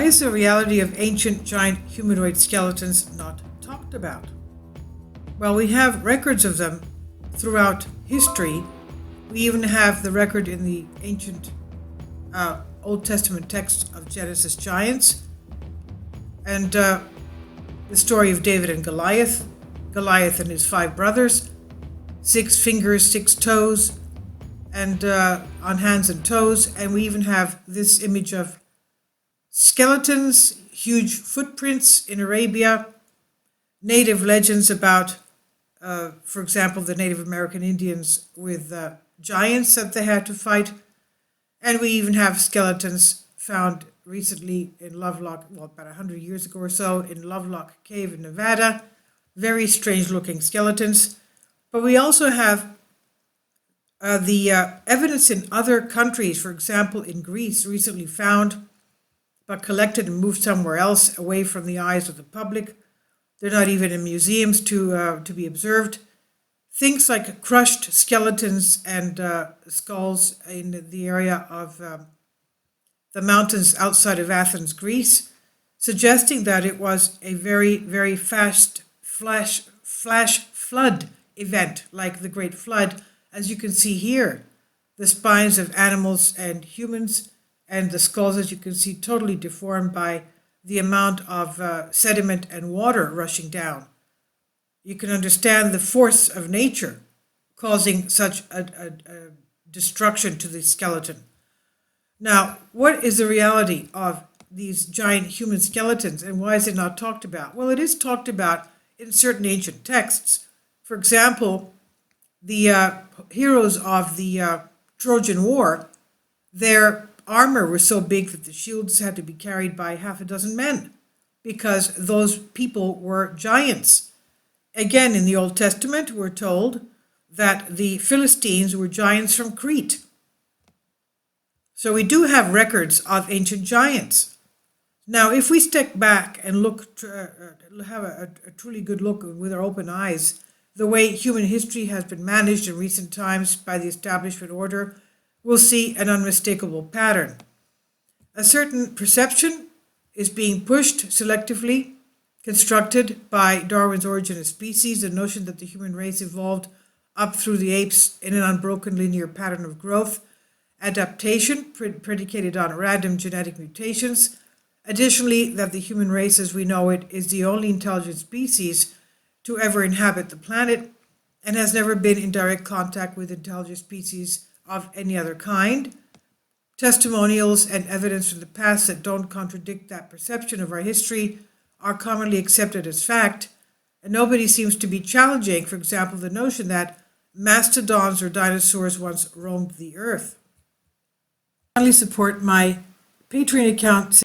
Why is the reality of ancient giant humanoid skeletons not talked about? Well, we have records of them throughout history. We even have the record in the ancient Old Testament text of Genesis giants, and the story of David and Goliath, Goliath and his 5 brothers, 6 fingers, 6 toes, and on hands and toes. And we even have this image of skeletons, huge footprints in Arabia, native legends about, for example, the Native American Indians with giants that they had to fight. And we even have skeletons found recently in Lovelock, well, about 100 years ago or so, in Lovelock Cave in Nevada. Very strange looking skeletons. But we also have the evidence in other countries, for example, in Greece, recently found, but collected and moved somewhere else away from the eyes of the public. They're not even in museums to be observed. Things like crushed skeletons and skulls in the area of the mountains outside of Athens, Greece, suggesting that it was a very, very fast flash flood event, like the Great Flood, as you can see here. The spines of animals and humans, and the skulls, as you can see, totally deformed by the amount of sediment and water rushing down. You can understand the force of nature causing such a destruction to the skeleton. Now, what is the reality of these giant human skeletons, and why is it not talked about? Well, it is talked about in certain ancient texts. For example, the heroes of the Trojan War, their armor was so big that the shields had to be carried by half a dozen men, because those people were giants. Again, in the Old Testament, we're told that the Philistines were giants from Crete. So we do have records of ancient giants. Now, if we step back and look, have a truly good look with our open eyes, the way human history has been managed in recent times by the establishment order, we'll see an unmistakable pattern. A certain perception is being pushed selectively, constructed by Darwin's Origin of Species, the notion that the human race evolved up through the apes in an unbroken linear pattern of growth, adaptation predicated on random genetic mutations. Additionally, that the human race as we know it is the only intelligent species to ever inhabit the planet and has never been in direct contact with intelligent species of any other kind. Testimonials and evidence from the past that don't contradict that perception of our history are commonly accepted as fact, and nobody seems to be challenging, for example, the notion that mastodons or dinosaurs once roamed the earth. Finally, support my Patreon account.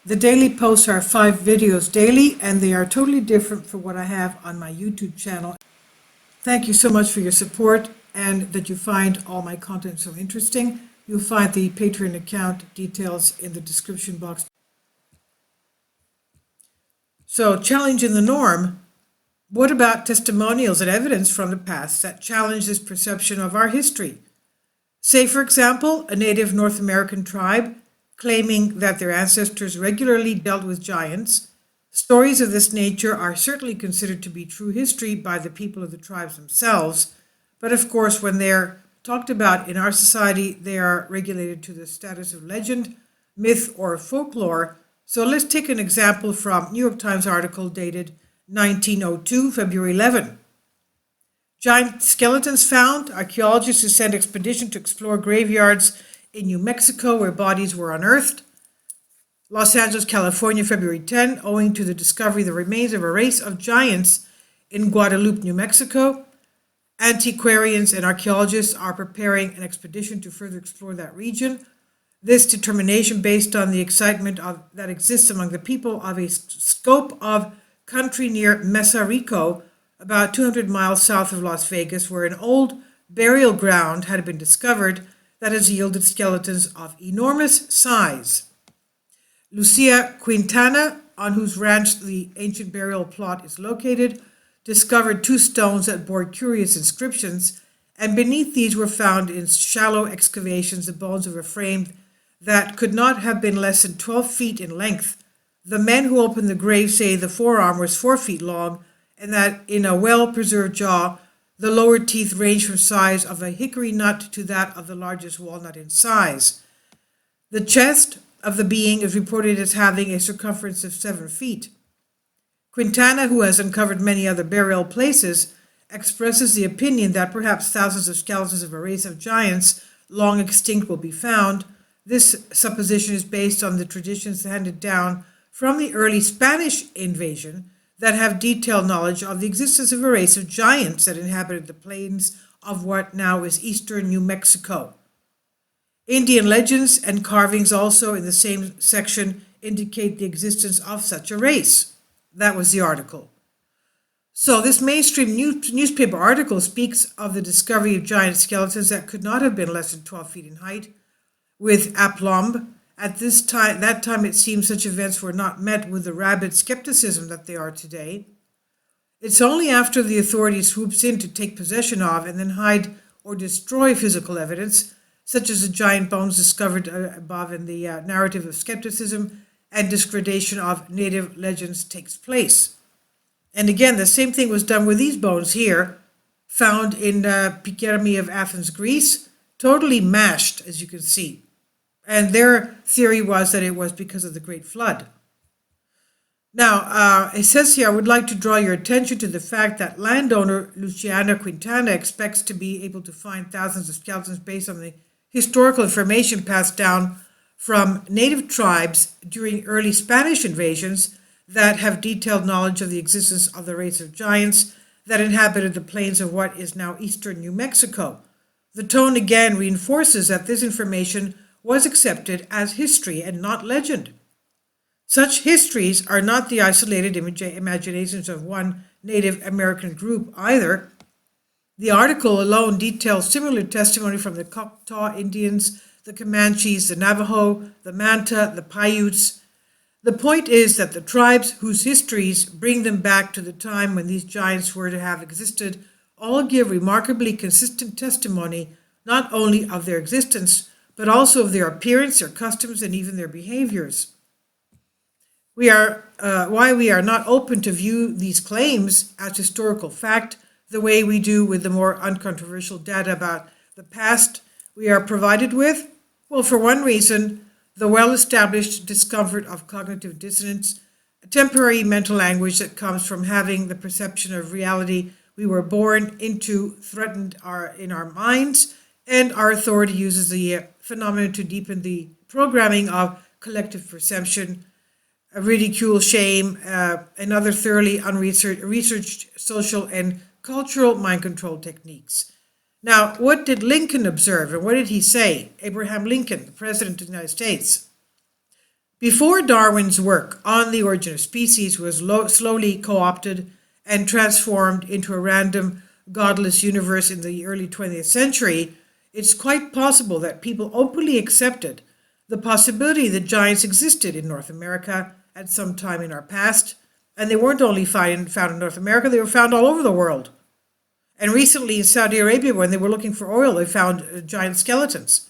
The daily posts are 5 videos daily, and they are totally different from what I have on my YouTube channel. Thank you so much for your support and that you find all my content so interesting. You'll find the Patreon account details in the description box. So, challenging the norm. What about testimonials and evidence from the past that challenge this perception of our history? Say, for example, a native North American tribe claiming that their ancestors regularly dealt with giants. Stories of this nature are certainly considered to be true history by the people of the tribes themselves, but of course when they're talked about in our society, they are regulated to the status of legend, myth, or folklore. So let's take an example from New York Times article dated 1902, February 11. Giant skeletons found. Archaeologists who sent expedition to explore graveyards in New Mexico where bodies were unearthed. Los Angeles, California, February 10, owing to the discovery of the remains of a race of giants in Guadalupe, New Mexico. Antiquarians and archaeologists are preparing an expedition to further explore that region. This determination based on the excitement that exists among the people of a scope of country near Mesa Rico, about 200 miles south of Las Vegas, where an old burial ground had been discovered that has yielded skeletons of enormous size. Lucia Quintana, on whose ranch the ancient burial plot is located, discovered 2 stones that bore curious inscriptions, and beneath these were found in shallow excavations the bones of a frame that could not have been less than 12 feet in length. The men who opened the grave say the forearm was 4 feet long, and that in a well-preserved jaw, the lower teeth range from size of a hickory nut to that of the largest walnut in size. The chest of the being is reported as having a circumference of 7 feet. Quintana, who has uncovered many other burial places, expresses the opinion that perhaps thousands of skeletons of a race of giants long extinct will be found. This supposition is based on the traditions handed down from the early Spanish invasion that have detailed knowledge of the existence of a race of giants that inhabited the plains of what now is eastern New Mexico. Indian legends and carvings also in the same section indicate the existence of such a race. That was the article. So this mainstream newspaper article speaks of the discovery of giant skeletons that could not have been less than 12 feet in height, with aplomb. At that time it seems such events were not met with the rabid skepticism that they are today. It's only after the authorities swoops in to take possession of and then hide or destroy physical evidence, such as the giant bones discovered above in the narrative of skepticism and discreditation of native legends takes place. And again, the same thing was done with these bones here, found in Pikermi of Athens, Greece, totally mashed, as you can see. And their theory was that it was because of the Great Flood. Now, it says here, I would like to draw your attention to the fact that landowner Luciana Quintana expects to be able to find thousands of skeletons based on the historical information passed down from native tribes during early Spanish invasions that have detailed knowledge of the existence of the race of giants that inhabited the plains of what is now eastern New Mexico. The tone again reinforces that this information was accepted as history and not legend. Such histories are not the isolated imaginations of one Native American group either. The article alone details similar testimony from the Choctaw Indians, the Comanches, the Navajo, the Manta, the Paiutes. The point is that the tribes whose histories bring them back to the time when these giants were to have existed all give remarkably consistent testimony not only of their existence, but also of their appearance, their customs, and even their behaviors. Why we are not open to view these claims as historical fact the way we do with the more uncontroversial data about the past we are provided with? Well, for one reason, the well-established discomfort of cognitive dissonance, a temporary mental anguish that comes from having the perception of reality we were born into threatened in our minds, and our authority uses the phenomenon to deepen the programming of collective perception, ridicule, shame, and other thoroughly unresearched social and cultural mind control techniques. Now, what did Lincoln observe, and what did he say? Abraham Lincoln, the President of the United States. Before Darwin's work on the origin of species was slowly co-opted and transformed into a random, godless universe in the early 20th century, it's quite possible that people openly accepted the possibility that giants existed in North America at some time in our past, and they weren't only found in North America, they were found all over the world. And recently in Saudi Arabia, when they were looking for oil, they found giant skeletons.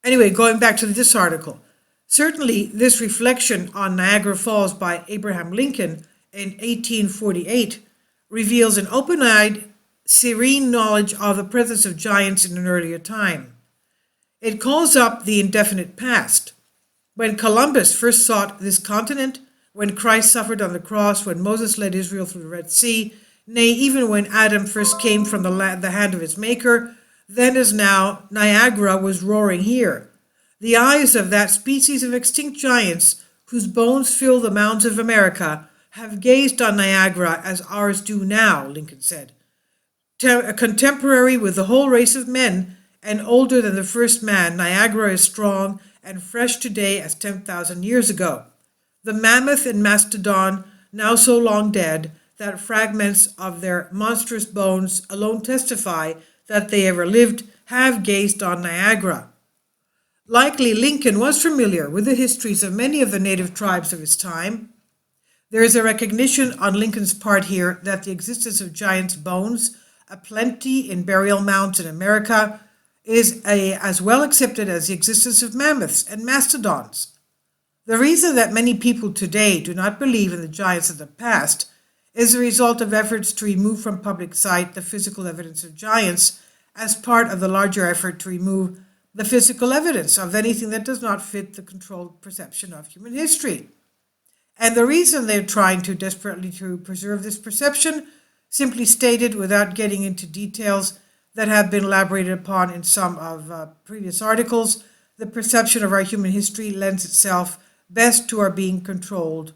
Anyway, going back to this article, certainly this reflection on Niagara Falls by Abraham Lincoln in 1848 reveals an open-eyed, serene knowledge of the presence of giants in an earlier time. It calls up the indefinite past. When Columbus first sought this continent, when Christ suffered on the cross, when Moses led Israel through the Red Sea, nay, even when Adam first came from the hand of his maker, then as now, Niagara was roaring here. The eyes of that species of extinct giants, whose bones fill the mounds of America, have gazed on Niagara as ours do now, Lincoln said. Contemporary with the whole race of men, and older than the first man, Niagara is strong and fresh today as 10,000 years ago. The mammoth and mastodon, now so long dead, that fragments of their monstrous bones alone testify that they ever lived, have gazed on Niagara. Likely Lincoln was familiar with the histories of many of the native tribes of his time. There is a recognition on Lincoln's part here that the existence of giants' bones, aplenty in burial mounds in America, is as well accepted as the existence of mammoths and mastodons. The reason that many people today do not believe in the giants of the past is the result of efforts to remove from public sight the physical evidence of giants as part of the larger effort to remove the physical evidence of anything that does not fit the controlled perception of human history. And the reason they're trying to desperately to preserve this perception, simply stated without getting into details that have been elaborated upon in some of previous articles, the perception of our human history lends itself best to our being controlled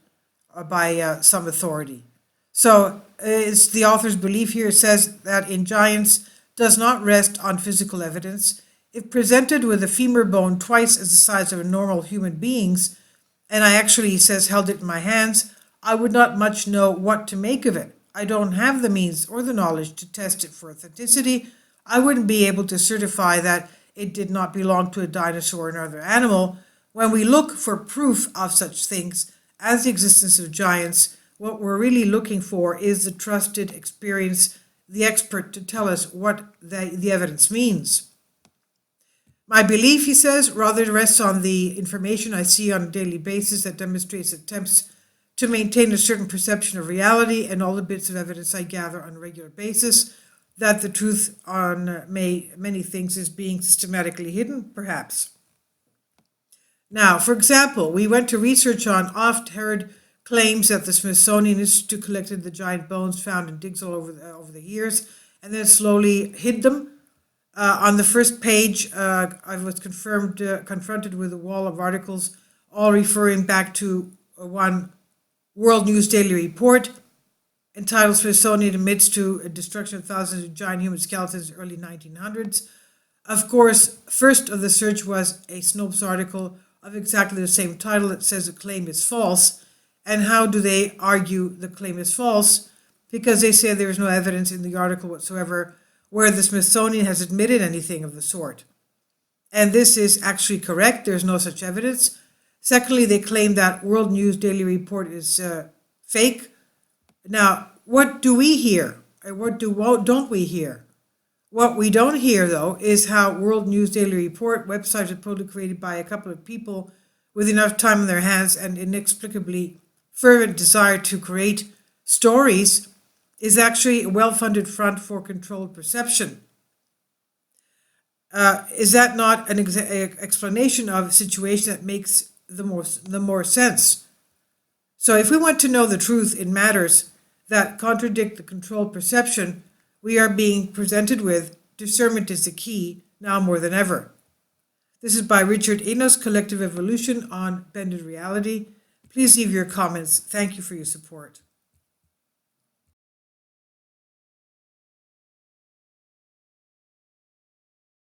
by some authority. So it's the author's belief here says that in giants does not rest on physical evidence. If presented with a femur bone twice as the size of a normal human being's, and I actually, he says, held it in my hands, I would not much know what to make of it. I don't have the means or the knowledge to test it for authenticity. I wouldn't be able to certify that it did not belong to a dinosaur or another animal. When we look for proof of such things as the existence of giants, what we're really looking for is the trusted experience, the expert to tell us what the evidence means. My belief, he says, rather rests on the information I see on a daily basis that demonstrates attempts to maintain a certain perception of reality and all the bits of evidence I gather on a regular basis, that the truth on many things is being systematically hidden, perhaps. Now, for example, we went to research on oft-heard claims that the Smithsonian Institute collected the giant bones found in digs all over the years and then slowly hid them. On the first page, I was confronted with a wall of articles, all referring back to one World News Daily report entitled Smithsonian Admits to a Destruction of Thousands of Giant Human Skeletons in the early 1900s. Of course, first of the search was a Snopes article of exactly the same title that says the claim is false. And how do they argue the claim is false? Because they say there is no evidence in the article whatsoever where the Smithsonian has admitted anything of the sort. And this is actually correct. There's no such evidence. Secondly, they claim that World News Daily Report is fake. Now, what do we hear? And what don't we hear? What we don't hear, though, is how World News Daily Report, website reportedly created by a couple of people with enough time in their hands and inexplicably fervent desire to create stories, is actually a well-funded front for controlled perception. Is that not an explanation of a situation that makes the more sense? So if we want to know the truth in matters that contradict the controlled perception we are being presented with, discernment is the key, now more than ever. This is by Richard Enos, Collective Evolution on Bended Reality. Please leave your comments. Thank you for your support.